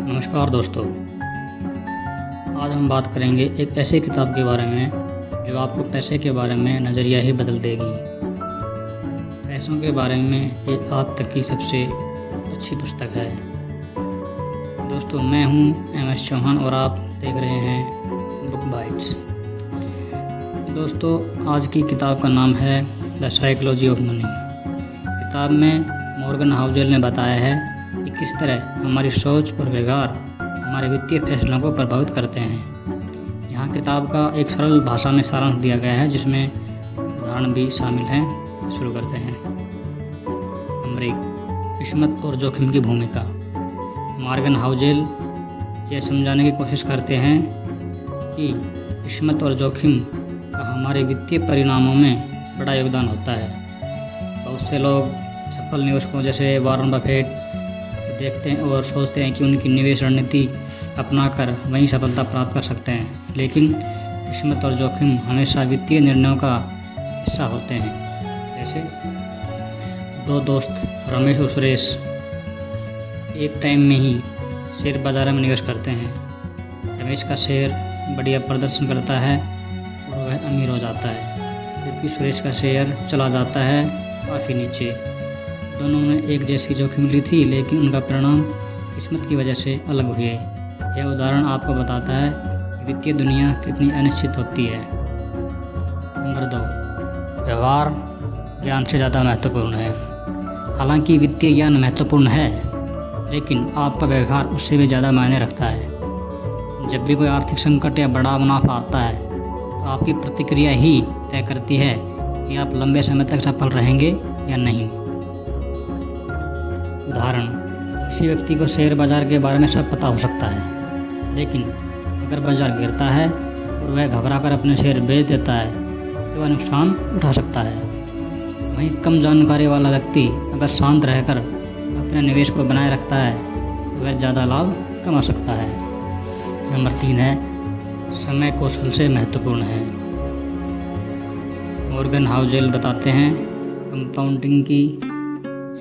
नमस्कार दोस्तों। आज हम बात करेंगे एक ऐसी किताब के बारे में जो आपको पैसे के बारे में नज़रिया ही बदल देगी। पैसों के बारे में ये आज तक की सबसे अच्छी पुस्तक है। दोस्तों, मैं हूँ MS चौहान और आप देख रहे हैं बुक बाइट्स। दोस्तों, आज की किताब का नाम है द साइकोलॉजी ऑफ मनी। किताब में मॉर्गन हाउजेल ने बताया है कि किस तरह हमारी सोच और व्यवहार हमारे वित्तीय फैसलों को प्रभावित करते हैं। यहाँ किताब का एक सरल भाषा में सारांश दिया गया है जिसमें उदाहरण भी शामिल हैं। शुरू करते हैं। नंबर 1, किस्मत और जोखिम की भूमिका। मॉर्गन हाउजेल यह समझाने की कोशिश करते हैं कि किस्मत और जोखिम का हमारे वित्तीय परिणामों में बड़ा योगदान होता है। बहुत से लोग सफल निवेशकों जैसे वॉरेन बफेट देखते हैं और सोचते हैं कि उनकी निवेश रणनीति अपनाकर वहीं सफलता प्राप्त कर सकते हैं, लेकिन किस्मत और जोखिम हमेशा वित्तीय निर्णयों का हिस्सा होते हैं। जैसे दो दोस्त रमेश और सुरेश एक टाइम में ही शेयर बाजार में निवेश करते हैं। रमेश का शेयर बढ़िया प्रदर्शन करता है और वह अमीर हो जाता है, जबकि सुरेश का शेयर चला जाता है काफ़ी नीचे। दोनों ने एक जैसी जोखिम ली थी, लेकिन उनका परिणाम किस्मत की वजह से अलग हुए। यह उदाहरण आपको बताता है कि वित्तीय दुनिया कितनी अनिश्चित होती है। नंबर 2, व्यवहार ज्ञान से ज़्यादा महत्वपूर्ण है। हालांकि वित्तीय ज्ञान महत्वपूर्ण है, लेकिन आपका व्यवहार उससे भी ज़्यादा मायने रखता है। जब भी कोई आर्थिक संकट या बड़ा मुनाफा आता है, तो आपकी प्रतिक्रिया ही तय करती है कि आप लंबे समय तक सफल रहेंगे या नहीं। उदाहरण, किसी व्यक्ति को शेयर बाजार के बारे में सब पता हो सकता है, लेकिन अगर बाजार गिरता है और वह घबराकर अपने शेयर बेच देता है तो वह नुकसान उठा सकता है। वहीं कम जानकारी वाला व्यक्ति अगर शांत रहकर अपने निवेश को बनाए रखता है तो वह ज़्यादा लाभ कमा सकता है। नंबर 3 है, समय कौशल से महत्वपूर्ण है। मॉर्गन हाउजेल बताते हैं कंपाउंडिंग की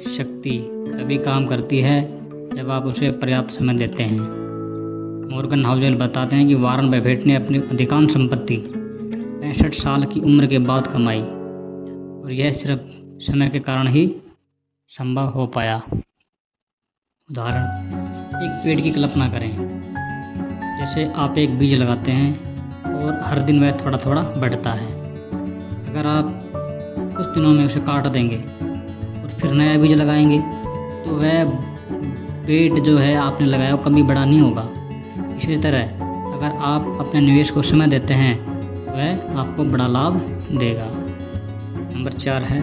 शक्ति तभी काम करती है जब आप उसे पर्याप्त समय देते हैं। मॉर्गन हाउजेल बताते हैं कि वॉरेन बफेट ने अपनी अधिकांश संपत्ति 65 साल की उम्र के बाद कमाई और यह सिर्फ समय के कारण ही संभव हो पाया। उदाहरण, एक पेड़ की कल्पना करें। जैसे आप एक बीज लगाते हैं और हर दिन वह थोड़ा थोड़ा बढ़ता है। अगर आप कुछ दिनों में उसे काट देंगे और फिर नया बीज लगाएंगे तो वह पेड़ जो है आपने लगाया वो कभी बड़ा नहीं होगा। इसी तरह अगर आप अपने निवेश को समय देते हैं तो वह आपको बड़ा लाभ देगा। नंबर 4 है,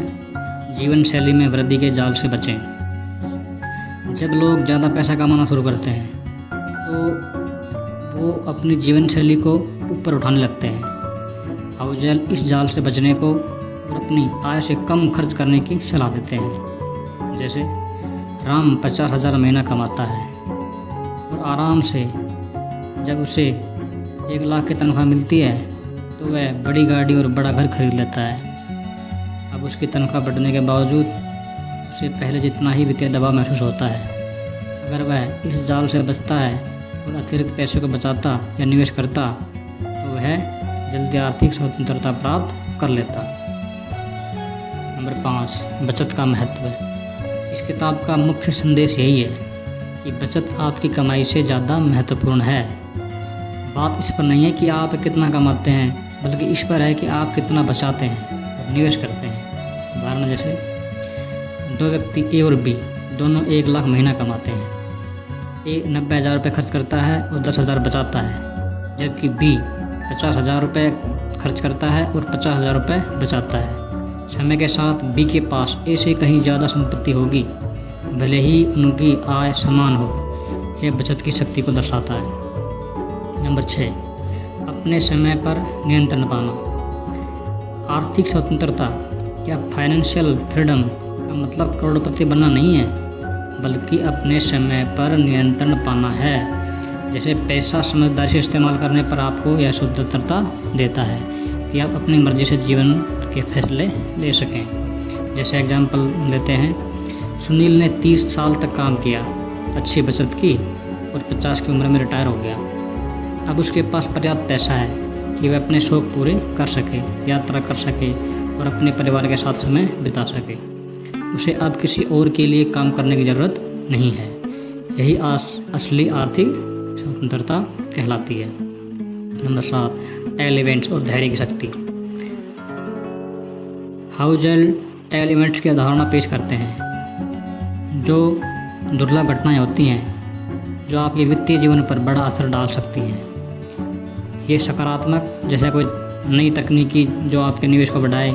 जीवन शैली में वृद्धि के जाल से बचें। जब लोग ज़्यादा पैसा कमाना शुरू करते हैं तो वो अपनी जीवन शैली को ऊपर उठाने लगते हैं। हाउजेल इस जाल से बचने को और अपनी आय से कम खर्च करने की सलाह देते हैं। जैसे राम 50,000 महीना कमाता है और आराम से जब उसे 1 लाख की तनख्वाह मिलती है तो वह बड़ी गाड़ी और बड़ा घर खरीद लेता है। अब उसकी तनख्वाह बढ़ने के बावजूद उसे पहले जितना ही वित्तीय दबाव महसूस होता है। अगर वह इस जाल से बचता है और अतिरिक्त पैसे को बचाता या निवेश करता तो वह जल्दी आर्थिक स्वतंत्रता प्राप्त कर लेता। नंबर 5, बचत का महत्व। इस किताब का मुख्य संदेश यही है कि बचत आपकी कमाई से ज़्यादा महत्वपूर्ण है। बात इस पर नहीं है कि आप कितना कमाते हैं, बल्कि इस पर है कि आप कितना बचाते हैं और निवेश करते हैं। उदाहरण, जैसे 2 व्यक्ति A और B दोनों 1 लाख महीना कमाते हैं। A 90,000 रुपये खर्च करता है और 10,000 बचाता है, जबकि B 50,000 रुपये खर्च करता है और 50,000 रुपये बचाता है। समय के साथ B के पास A से कहीं ज़्यादा संपत्ति होगी, भले ही उनकी आय समान हो। यह बचत की शक्ति को दर्शाता है। नंबर 6, अपने समय पर नियंत्रण पाना। आर्थिक स्वतंत्रता या फाइनेंशियल फ्रीडम का मतलब करोड़पति बनना नहीं है, बल्कि अपने समय पर नियंत्रण पाना है। जैसे पैसा समझदारी से इस्तेमाल करने पर आपको यह स्वतंत्रता देता है कि आप अपनी मर्जी से जीवन के फैसले ले सकें। जैसे एग्जाम्पल लेते हैं, सुनील ने 30 साल तक काम किया, अच्छी बचत की और 50 की उम्र में रिटायर हो गया। अब उसके पास पर्याप्त पैसा है कि वह अपने शौक़ पूरे कर सके, यात्रा कर सके और अपने परिवार के साथ समय बिता सके। उसे अब किसी और के लिए काम करने की ज़रूरत नहीं है। यही असली आर्थिक स्वतंत्रता कहलाती है। नंबर 7, एलिमेंट्स और धैर्य की शक्ति। हाउजेल एलिमेंट्स की अवधारणा पेश करते हैं जो दुर्लभ घटनाएं होती हैं जो आपके वित्तीय जीवन पर बड़ा असर डाल सकती हैं। ये सकारात्मक जैसे कोई नई तकनीकी जो आपके निवेश को बढ़ाए,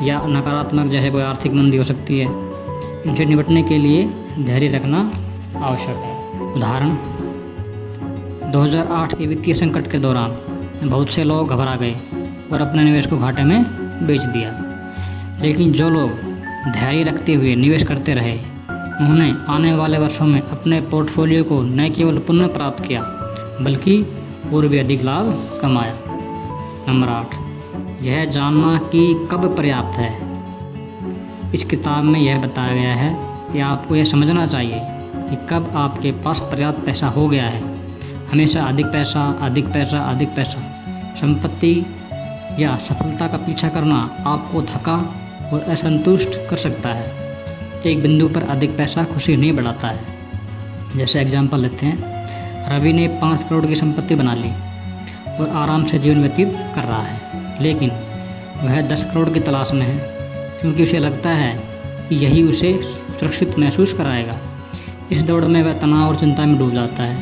या नकारात्मक जैसे कोई आर्थिक मंदी हो सकती है। इनसे निपटने के लिए धैर्य रखना आवश्यक है। उदाहरण, 2008 के वित्तीय संकट के दौरान बहुत से लोग घबरा गए और अपने निवेश को घाटे में बेच दिया। लेकिन जो लोग धैर्य रखते हुए निवेश करते रहे, उन्होंने आने वाले वर्षों में अपने पोर्टफोलियो को न केवल पुनः प्राप्त किया बल्कि और भी अधिक लाभ कमाया। नंबर 8, यह जानना कि कब पर्याप्त है। इस किताब में यह बताया गया है कि आपको यह समझना चाहिए कि कब आपके पास पर्याप्त पैसा हो गया है। हमेशा अधिक पैसा, अधिक पैसा, अधिक पैसा, संपत्ति या सफलता का पीछा करना आपको थका और असंतुष्ट कर सकता है। एक बिंदु पर अधिक पैसा खुशी नहीं बढ़ाता है। जैसे एग्जाम्पल लेते हैं, रवि ने 5 करोड़ की संपत्ति बना ली और आराम से जीवन व्यतीत कर रहा है, लेकिन वह 10 करोड़ की तलाश में है क्योंकि उसे लगता है कि यही उसे सुरक्षित महसूस कराएगा। इस दौड़ में वह तनाव और चिंता में डूब जाता है।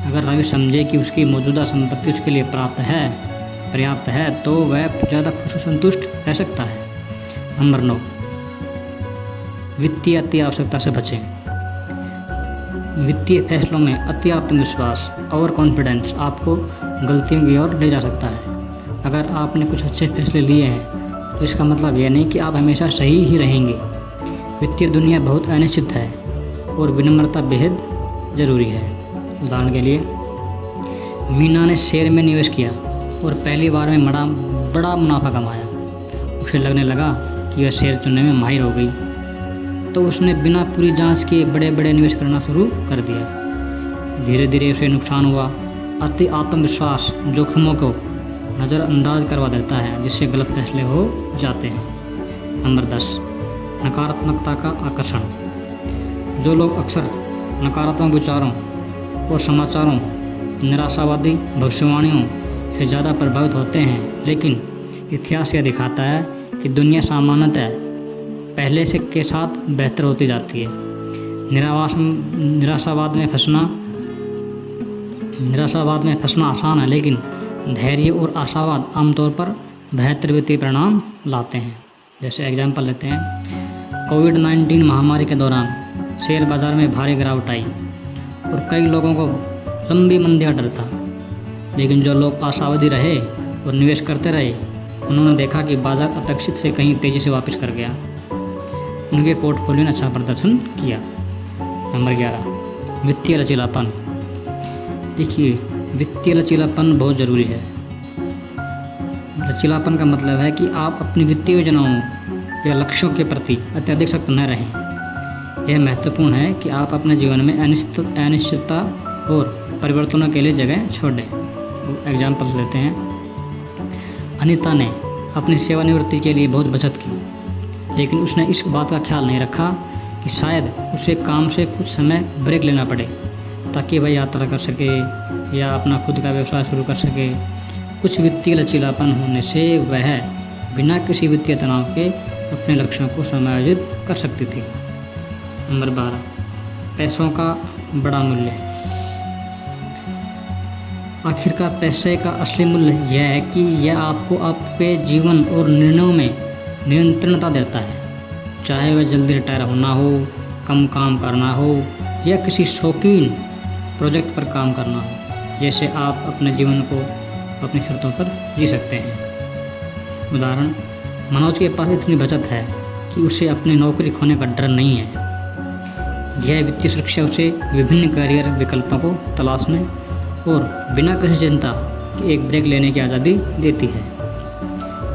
अगर रवि समझे कि उसकी मौजूदा संपत्ति उसके लिए पर्याप्त है तो वह ज़्यादा खुश और संतुष्ट रह सकता है। नंबर 9, वित्तीय अति आवश्यकता से बचें। वित्तीय फैसलों में अति आत्मविश्वास, ओवर कॉन्फिडेंस आपको गलतियों की ओर ले जा सकता है। अगर आपने कुछ अच्छे फैसले लिए हैं तो इसका मतलब यह नहीं कि आप हमेशा सही ही रहेंगे। वित्तीय दुनिया बहुत अनिश्चित है और विनम्रता बेहद ज़रूरी है। उदाहरण के लिए, मीना ने शेयर में निवेश किया और पहली बार में बड़ा मुनाफा कमाया। उसे लगने लगा कि वह शेयर चुनने में माहिर हो गई, तो उसने बिना पूरी जांच के बड़े बड़े निवेश करना शुरू कर दिया। धीरे धीरे उसे नुकसान हुआ। अति आत्मविश्वास जोखिमों को नज़रअंदाज करवा देता है, जिससे गलत फैसले हो जाते हैं। नंबर 10, नकारात्मकता का आकर्षण। जो लोग अक्सर नकारात्मक विचारों और समाचारों, निराशावादी भविष्यवाणियों से ज़्यादा प्रभावित होते हैं, लेकिन इतिहास यह दिखाता है कि दुनिया सामान्यतः पहले से के साथ बेहतर होती जाती है। निराशावाद में फंसना आसान है, लेकिन धैर्य और आशावाद आमतौर पर बेहतर वित्तीय परिणाम लाते हैं। जैसे एग्जाम्पल लेते हैं, कोविड-19 महामारी के दौरान शेयर बाज़ार में भारी गिरावट आई और कई लोगों को लंबी मंदी का डर था। लेकिन जो लोग आशावादी रहे और निवेश करते रहे, उन्होंने देखा कि बाज़ार अपेक्षित से कहीं तेज़ी से वापस कर गया। उनके पोर्टफोलियो ने अच्छा प्रदर्शन किया। नंबर 11, वित्तीय लचीलापन। देखिए, वित्तीय लचीलापन बहुत ज़रूरी है। लचीलापन का मतलब है कि आप अपनी वित्तीय योजनाओं या लक्ष्यों के प्रति अत्यधिक सख्त न रहें। यह महत्वपूर्ण है कि आप अपने जीवन में अनिश्चितता और परिवर्तनों के लिए जगह छोड़ दें। एग्जाम्पल लेते हैं, अनीता ने अपनी सेवानिवृत्ति के लिए बहुत बचत की, लेकिन उसने इस बात का ख्याल नहीं रखा कि शायद उसे काम से कुछ समय ब्रेक लेना पड़े ताकि वह यात्रा कर सके या अपना खुद का व्यवसाय शुरू कर सके। कुछ वित्तीय लचीलापन होने से वह बिना किसी वित्तीय तनाव के अपने लक्ष्यों को समायोजित कर सकती थी। नंबर 12, पैसों का बड़ा मूल्य। आखिरकार पैसे का असली मूल्य यह है कि यह आपको आपके जीवन और निर्णयों में नियंत्रणता देता है, चाहे वह जल्दी रिटायर होना हो, कम काम करना हो या किसी शौकीन प्रोजेक्ट पर काम करना हो। जैसे आप अपने जीवन को अपनी शर्तों पर जी सकते हैं। उदाहरण, मनोज के पास इतनी बचत है कि उसे अपनी नौकरी खोने का डर नहीं है। यह वित्तीय सुरक्षा उसे विभिन्न करियर विकल्पों को तलाशने और बिना किसी चिंता के एक ब्रेक लेने की आज़ादी देती है।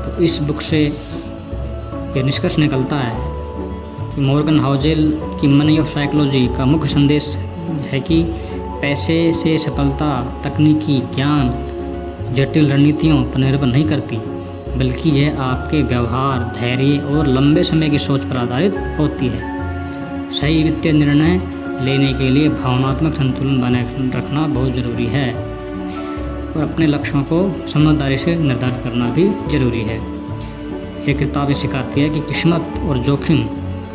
तो इस बुक से यह निष्कर्ष निकलता है कि मॉर्गन हाउजेल की मनी ऑफ साइकोलॉजी का मुख्य संदेश है कि पैसे से सफलता तकनीकी ज्ञान जटिल रणनीतियों पर निर्भर नहीं करती, बल्कि यह आपके व्यवहार, धैर्य और लंबे समय की सोच पर आधारित होती है। सही वित्तीय निर्णय लेने के लिए भावनात्मक संतुलन बनाए रखना बहुत ज़रूरी है और अपने लक्ष्यों को समझदारी से निर्धारित करना भी ज़रूरी है। ये किताब सिखाती है कि किस्मत और जोखिम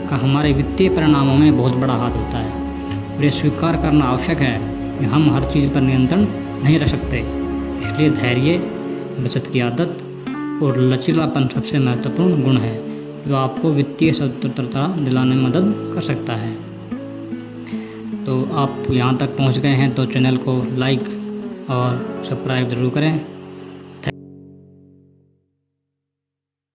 का हमारे वित्तीय परिणामों में बहुत बड़ा हाथ होता है और ये स्वीकार करना आवश्यक है कि हम हर चीज़ पर नियंत्रण नहीं रख सकते। इसलिए धैर्य, बचत की आदत और लचीलापन सबसे महत्वपूर्ण गुण है जो आपको वित्तीय स्वतंत्रता दिलाने में मदद कर सकता है। तो आप यहाँ तक पहुँच गए हैं तो चैनल को लाइक और सब्सक्राइब ज़रूर करें।